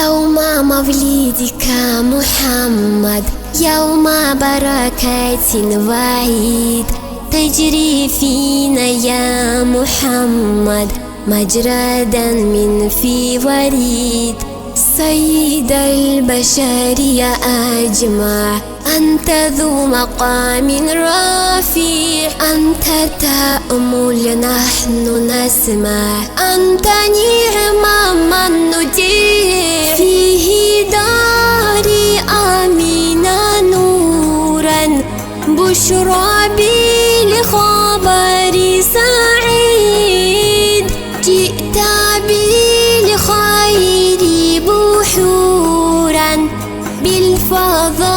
يوم مولدك محمد، يوم بركة وعيد، تجري فينا يا محمد مجرى دم في وريد. سيد البشر يا أجمع، أنت ذو مقام رفيع، أنت تأمل نحن نسمع، أنت نعم من نطيع. فيه داري آمنة نورا، بشرى بالخبر سعيد، جئت بالخير بحورا، بالفضائل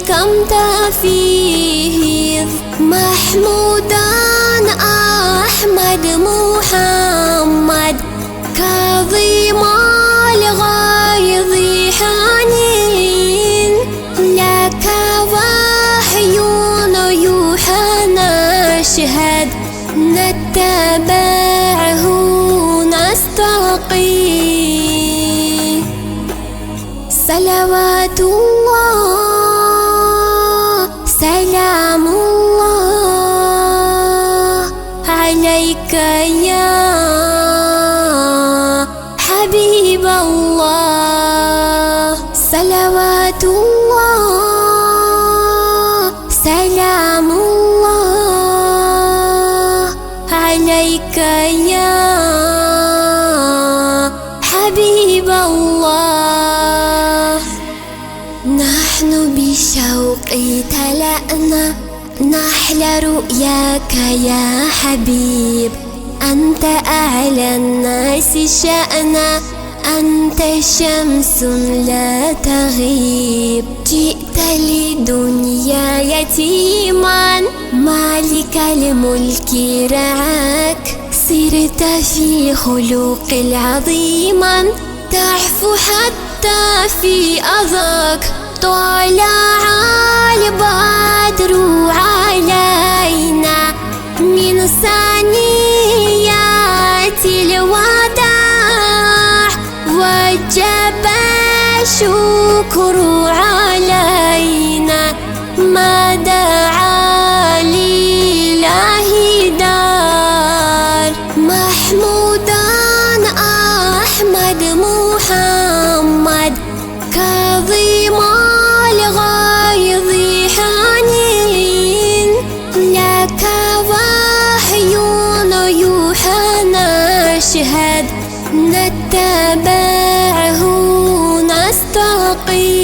كم تفيض. محمودا أحمد محمد، كظيم الغيظ حنين، لك وحي يوحى نشهد، نتبعه نستقيم. صلوات الله سلام الله عليك يا حبيب الله. صلوات الله سلام الله عليك يا حبيب الله. نحن بالشوق تلأنا نحل رؤياك يا حبيب، أنت أعلى الناس شأنا، أنت شمس لا تغيب. جئت للدنيا يتيما، مالك الملك رعاك، سرت في خلق العظيما، تعفو حتى في أذاك. طلع البدر علينا من ثنيات الوداع، وجب الشكر علينا ما دعا لله دار. محمودا أحمد محمد، كظيم الغيظ حنين، لك وحي يوحى نشهد، نتبعه نستقيم.